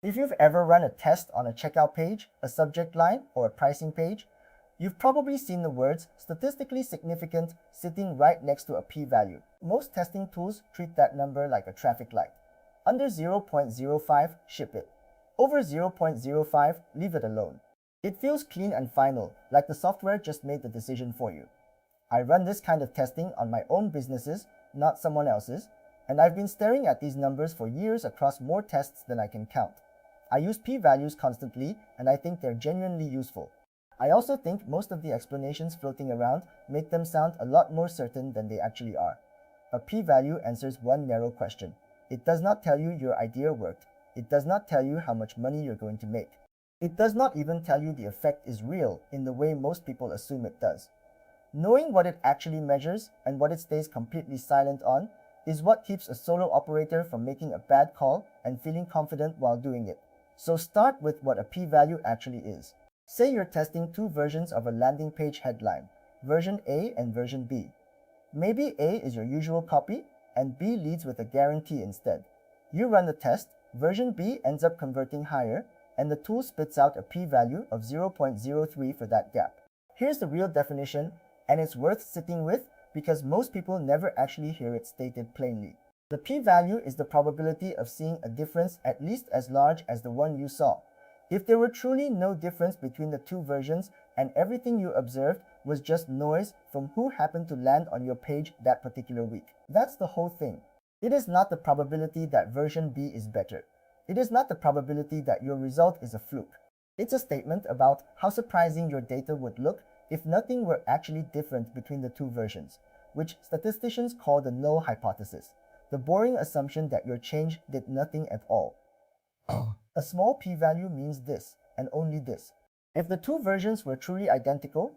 If you've ever run a test on a checkout page, a subject line, or a pricing page, you've probably seen the words statistically significant sitting right next to a p-value. Most testing tools treat that number like a traffic light. Under 0.05, ship it. Over 0.05, leave it alone. It feels clean and final, like the software just made the decision for you. I run this kind of testing on my own businesses, not someone else's, and I've been staring at these numbers for years across more tests than I can count. I use p-values constantly, and I think they're genuinely useful. I also think most of the explanations floating around make them sound a lot more certain than they actually are. A p-value answers one narrow question. It does not tell you your idea worked. It does not tell you how much money you're going to make. It does not even tell you the effect is real in the way most people assume it does. Knowing what it actually measures and what it stays completely silent on is what keeps a solo operator from making a bad call and feeling confident while doing it. So start with what a p-value actually is. Say you're testing two versions of a landing page headline, version A and version B. Maybe A is your usual copy and B leads with a guarantee instead. You run the test, version B ends up converting higher, and the tool spits out a p-value of 0.03 for that gap. Here's the real definition, and it's worth sitting with because most people never actually hear it stated plainly. The p-value is the probability of seeing a difference at least as large as the one you saw. If there were truly no difference between the two versions and everything you observed was just noise from who happened to land on your page that particular week. That's the whole thing. It is not the probability that version B is better. It is not the probability that your result is a fluke. It's a statement about how surprising your data would look if nothing were actually different between the two versions, which statisticians call the null hypothesis, the boring assumption that your change did nothing at all. A small p-value means this, and only this. If the two versions were truly identical,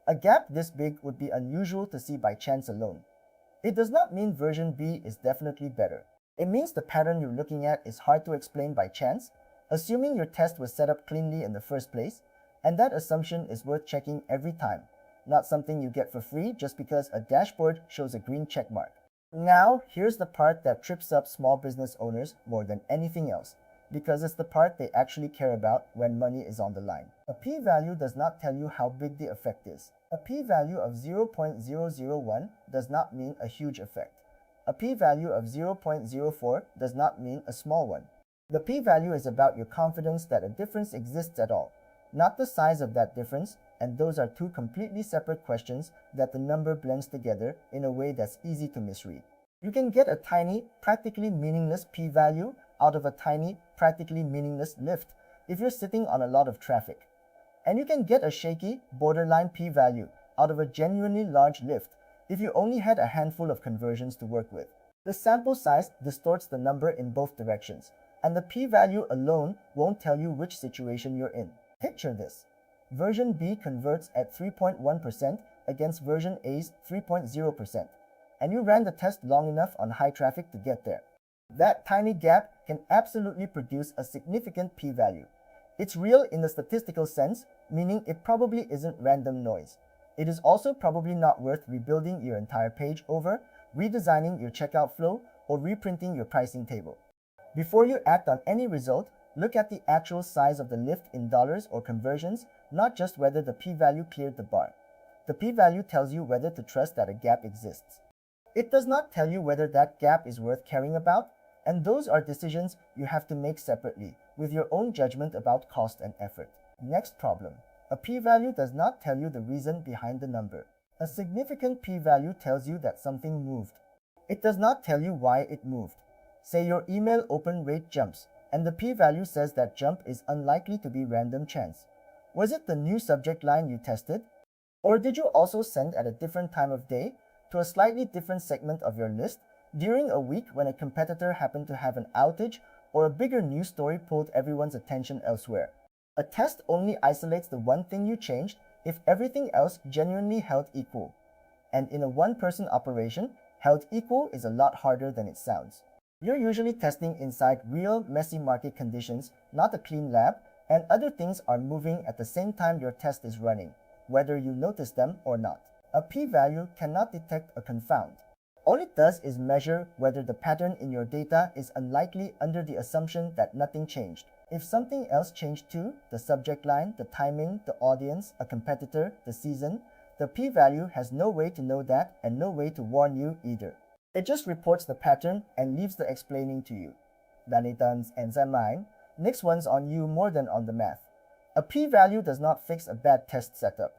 a gap this big would be unusual to see by chance alone. It does not mean version B is definitely better. It means the pattern you're looking at is hard to explain by chance, assuming your test was set up cleanly in the first place, and that assumption is worth checking every time, not something you get for free just because a dashboard shows a green check mark. Now, here's the part that trips up small business owners more than anything else, because it's the part they actually care about when money is on the line. A p-value does not tell you how big the effect is. A p-value of 0.001 does not mean a huge effect. A p-value of 0.04 does not mean a small one. The p-value is about your confidence that a difference exists at all, not the size of that difference, and those are two completely separate questions that the number blends together in a way that's easy to misread. You can get a tiny, practically meaningless p-value out of a tiny, practically meaningless lift if you're sitting on a lot of traffic. And you can get a shaky, borderline p-value out of a genuinely large lift if you only had a handful of conversions to work with. The sample size distorts the number in both directions, and the p-value alone won't tell you which situation you're in. Picture this. Version B converts at 3.1% against version A's 3.0%, and you ran the test long enough on high traffic to get there. That tiny gap can absolutely produce a significant p-value. It's real in the statistical sense, meaning it probably isn't random noise. It is also probably not worth rebuilding your entire page over, redesigning your checkout flow, or reprinting your pricing table. Before you act on any result, look at the actual size of the lift in dollars or conversions, not just whether the p-value cleared the bar. The p-value tells you whether to trust that a gap exists. It does not tell you whether that gap is worth caring about, and those are decisions you have to make separately, with your own judgment about cost and effort. Next problem. A p-value does not tell you the reason behind the number. A significant p-value tells you that something moved. It does not tell you why it moved. Say your email open rate jumps, and the p-value says that jump is unlikely to be random chance. Was it the new subject line you tested? Or did you also send at a different time of day, to a slightly different segment of your list, during a week when a competitor happened to have an outage or a bigger news story pulled everyone's attention elsewhere? A test only isolates the one thing you changed if everything else genuinely held equal. And in a one-person operation, held equal is a lot harder than it sounds. You're usually testing inside real, messy market conditions, not a clean lab, and other things are moving at the same time your test is running, whether you notice them or not. A p-value cannot detect a confound. All it does is measure whether the pattern in your data is unlikely under the assumption that nothing changed. If something else changed too, the subject line, the timing, the audience, a competitor, the season, the p-value has no way to know that and no way to warn you either. It just reports the pattern and leaves the explaining to you. Danitans and Zamine, next one's on you more than on the math. A p-value does not fix a bad test setup.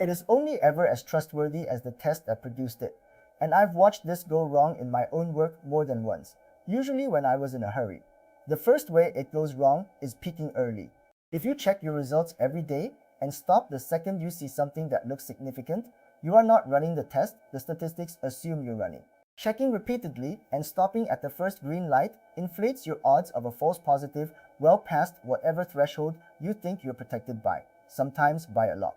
It is only ever as trustworthy as the test that produced it. And I've watched this go wrong in my own work more than once, usually when I was in a hurry. The first way it goes wrong is peaking early. If you check your results every day and stop the second you see something that looks significant, you are not running the test, the statistics assume you're running. Checking repeatedly and stopping at the first green light inflates your odds of a false positive well past whatever threshold you think you're protected by, sometimes by a lot.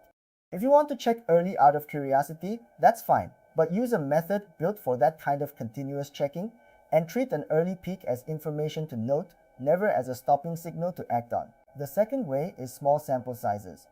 If you want to check early out of curiosity, that's fine. But use a method built for that kind of continuous checking and treat an early peak as information to note, never as a stopping signal to act on. The second way is small sample sizes.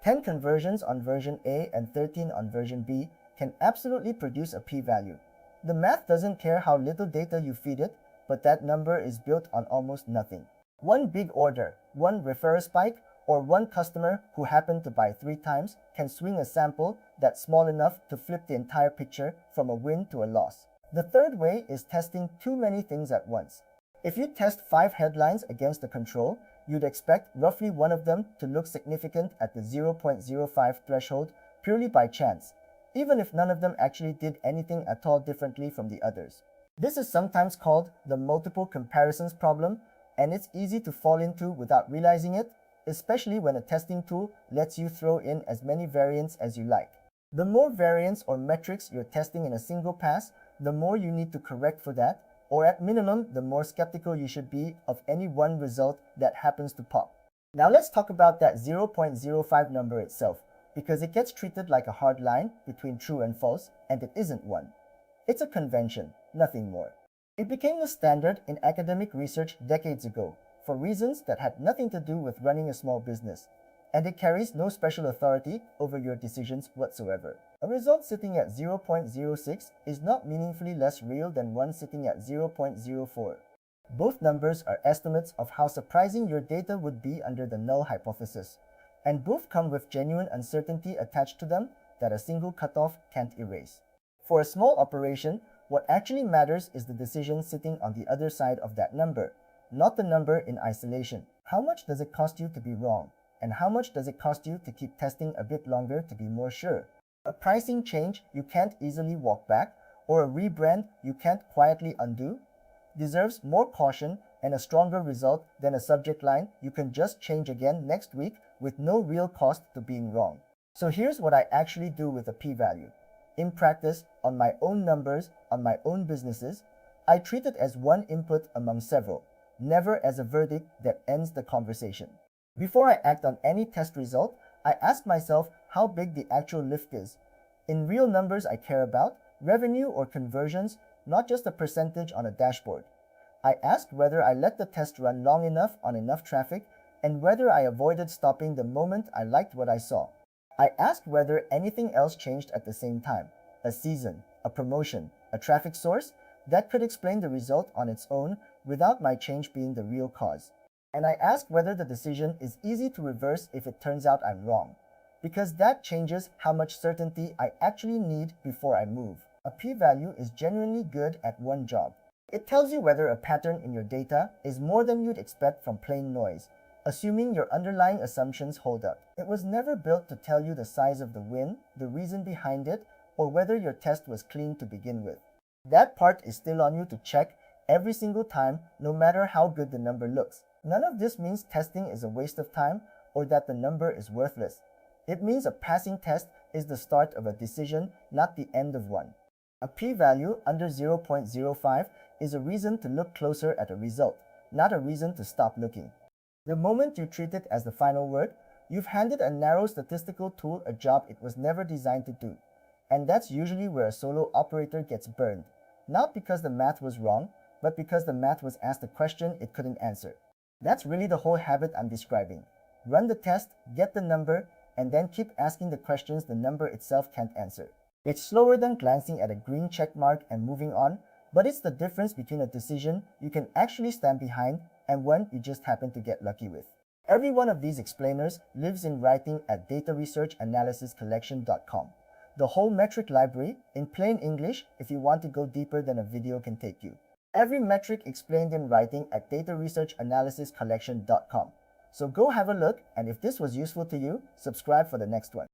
10 conversions on version A and 13 on version B can absolutely produce a p-value. The math doesn't care how little data you feed it, but that number is built on almost nothing. One big order, one referral spike, or one customer who happened to buy 3 times can swing a sample that's small enough to flip the entire picture from a win to a loss. The third way is testing too many things at once. If you test 5 headlines against the control, you'd expect roughly one of them to look significant at the 0.05 threshold purely by chance, even if none of them actually did anything at all differently from the others. This is sometimes called the multiple comparisons problem, and it's easy to fall into without realizing it, especially when a testing tool lets you throw in as many variants as you like. The more variants or metrics you're testing in a single pass, the more you need to correct for that, or at minimum, the more skeptical you should be of any one result that happens to pop. Now let's talk about that 0.05 number itself, because it gets treated like a hard line between true and false, and it isn't one. It's a convention, nothing more. It became the standard in academic research decades ago, for reasons that had nothing to do with running a small business, and it carries no special authority over your decisions whatsoever. A result sitting at 0.06 is not meaningfully less real than one sitting at 0.04. Both numbers are estimates of how surprising your data would be under the null hypothesis, and both come with genuine uncertainty attached to them that a single cutoff can't erase. For a small operation, what actually matters is the decision sitting on the other side of that number, not the number in isolation. How much does it cost you to be wrong? And how much does it cost you to keep testing a bit longer to be more sure? A pricing change you can't easily walk back, or a rebrand you can't quietly undo, deserves more caution and a stronger result than a subject line you can just change again next week with no real cost to being wrong. So here's what I actually do with a p-value. In practice, on my own numbers, on my own businesses, I treat it as one input among several, never as a verdict that ends the conversation. Before I act on any test result, I ask myself how big the actual lift is. In real numbers I care about, revenue or conversions, not just a percentage on a dashboard. I ask whether I let the test run long enough on enough traffic and whether I avoided stopping the moment I liked what I saw. I ask whether anything else changed at the same time. A season, a promotion, a traffic source that could explain the result on its own without my change being the real cause. And I ask whether the decision is easy to reverse if it turns out I'm wrong, because that changes how much certainty I actually need before I move. A p-value is genuinely good at one job. It tells you whether a pattern in your data is more than you'd expect from plain noise, assuming your underlying assumptions hold up. It was never built to tell you the size of the win, the reason behind it, or whether your test was clean to begin with. That part is still on you to check every single time, no matter how good the number looks. None of this means testing is a waste of time or that the number is worthless. It means a passing test is the start of a decision, not the end of one. A p-value under 0.05 is a reason to look closer at a result, not a reason to stop looking. The moment you treat it as the final word, you've handed a narrow statistical tool a job it was never designed to do. And that's usually where a solo operator gets burned, not because the math was wrong, but because the math was asked a question it couldn't answer. That's really the whole habit I'm describing. Run the test, get the number, and then keep asking the questions the number itself can't answer. It's slower than glancing at a green check mark and moving on, but it's the difference between a decision you can actually stand behind and one you just happen to get lucky with. Every one of these explainers lives in writing at dataresearchanalysiscollection.com. The whole metric library, in plain English if you want to go deeper than a video can take you. Every metric explained in writing at dataresearchanalysiscollection.com. So go have a look, and if this was useful to you, subscribe for the next one.